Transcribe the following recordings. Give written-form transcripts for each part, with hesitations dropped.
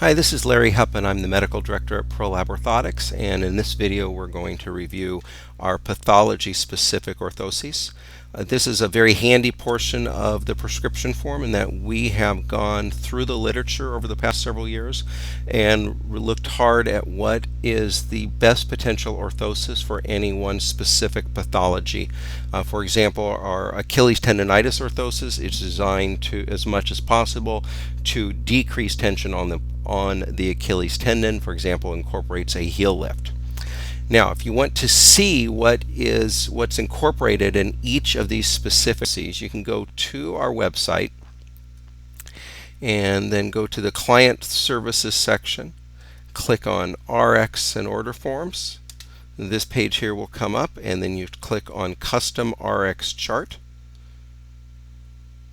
Hi, this is Larry Huppen. I'm the Medical Director at ProLab Orthotics, and in this video we're going to review our pathology-specific orthoses. This is a very handy portion of the prescription form in that we have gone through the literature over the past several years and looked hard at what is the best potential orthosis for any one specific pathology. For example, our Achilles tendonitis orthosis is designed to, as much as possible, to decrease tension on the Achilles tendon. For example, incorporates a heel lift. Now, if you want to see what's incorporated in each of these specificities, you can go to our website and then go to the Client Services section, click on RX and Order Forms. This page here will come up, and then you click on Custom RX Chart,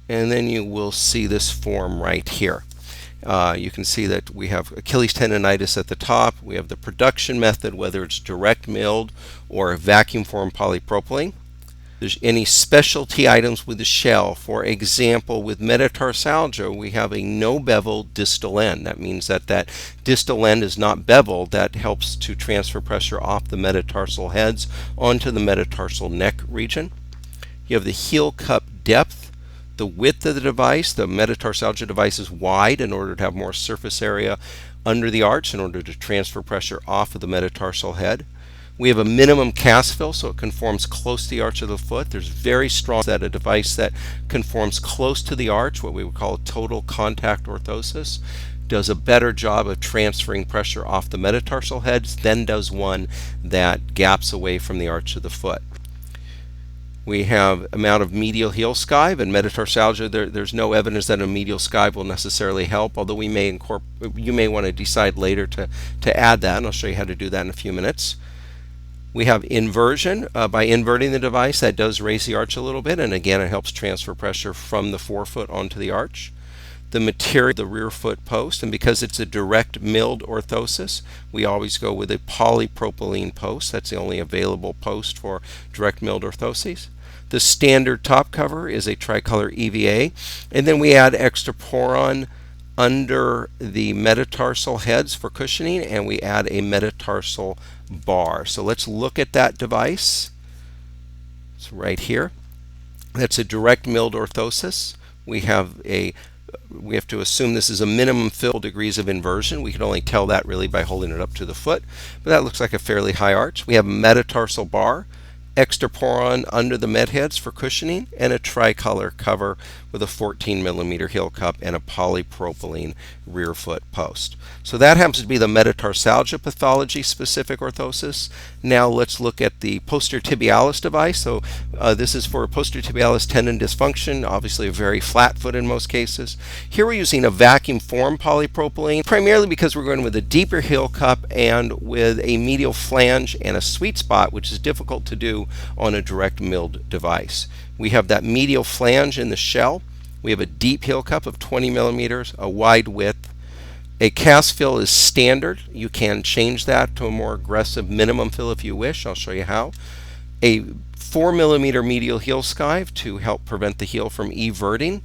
and then you will see this form right here. You can see that we have Achilles tendonitis at the top. We have the production method, whether it's direct milled or vacuum formed polypropylene. There's any specialty items with the shell. For example, with metatarsalgia, we have a no bevel distal end. That means that distal end is not beveled. That helps to transfer pressure off the metatarsal heads onto the metatarsal neck region. You have the heel cup depth. The width of the device, the metatarsalgia device is wide in order to have more surface area under the arch in order to transfer pressure off of the metatarsal head. We have a minimum cast fill, so it conforms close to the arch of the foot. There's very strong that a device that conforms close to the arch, what we would call a total contact orthosis, does a better job of transferring pressure off the metatarsal heads than does one that gaps away from the arch of the foot. We have amount of medial heel skive, and metatarsalgia, there's no evidence that a medial skive will necessarily help, although you may want to decide later to add that, and I'll show you how to do that in a few minutes. We have inversion. By inverting the device, that does raise the arch a little bit, and again it helps transfer pressure from the forefoot onto the arch. The material, the rear foot post, and because it's a direct milled orthosis, we always go with a polypropylene post. That's the only available post for direct milled orthoses. The standard top cover is a tricolor EVA, and then we add extraporon under the metatarsal heads for cushioning, and we add a metatarsal bar. So let's look at that device. It's right here. That's a direct milled orthosis. We have to assume this is a minimum fill degrees of inversion. We can only tell that really by holding it up to the foot, but that looks like a fairly high arch. We have a metatarsal bar, extraporon under the med heads for cushioning, and a tricolor cover with a 14mm heel cup and a polypropylene rear foot post. So that happens to be the metatarsalgia pathology specific orthosis. Now let's look at the posterior tibialis device. So this is for posterior tibialis tendon dysfunction, obviously a very flat foot in most cases. Here we're using a vacuum formed polypropylene, primarily because we're going with a deeper heel cup and with a medial flange and a sweet spot, which is difficult to do on a direct milled device. We have that medial flange in the shell. We have a deep heel cup of 20mm, a wide width. A cast fill is standard. You can change that to a more aggressive minimum fill if you wish. I'll show you how. A 4mm medial heel skive to help prevent the heel from everting.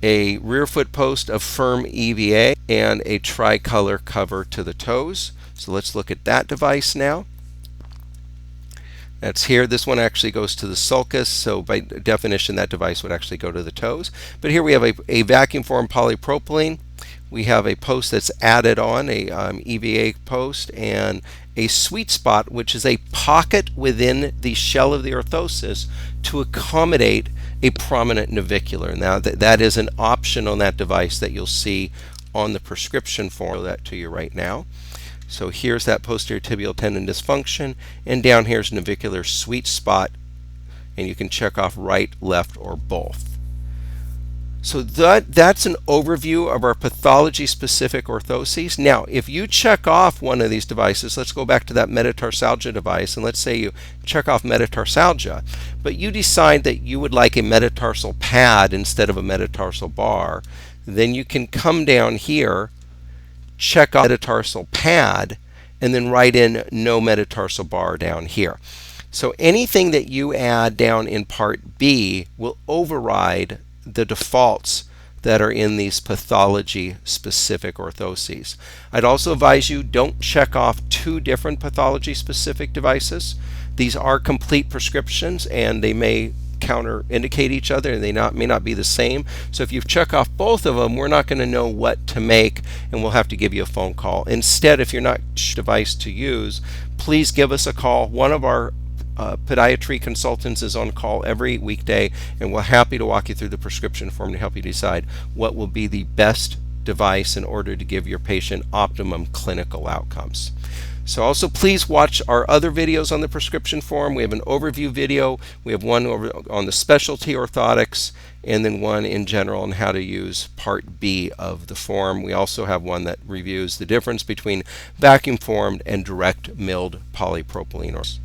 A rear foot post of firm EVA, and a tricolor cover to the toes. So let's look at that device now. That's here. This one actually goes to the sulcus, so by definition that device would actually go to the toes. But here we have a vacuum formed polypropylene. We have a post that's added on, a EVA post, and a sweet spot, which is a pocket within the shell of the orthosis to accommodate a prominent navicular. Now that is an option on that device that you'll see on the prescription form. I'll show that to you right now. So here's that posterior tibial tendon dysfunction, and down here's navicular sweet spot, and you can check off right, left, or both. So that's an overview of our pathology-specific orthoses. Now, if you check off one of these devices, let's go back to that metatarsalgia device, and let's say you check off metatarsalgia, but you decide that you would like a metatarsal pad instead of a metatarsal bar, then you can come down here, check off metatarsal pad, and then write in no metatarsal bar down here. So anything that you add down in part B will override the defaults that are in these pathology specific orthoses. I'd also advise you don't check off two different pathology specific devices. These are complete prescriptions and they may counter-indicate each other, and they may not be the same. So if you check off both of them, we're not going to know what to make, and we'll have to give you a phone call. Instead, if you're not sure which device to use, please give us a call. One of our podiatry consultants is on call every weekday, and we're happy to walk you through the prescription form to help you decide what will be the best device in order to give your patient optimum clinical outcomes. So also please watch our other videos on the prescription form. We have an overview video. We have one over on the specialty orthotics, and then one in general on how to use Part B of the form. We also have one that reviews the difference between vacuum formed and direct milled polypropylene.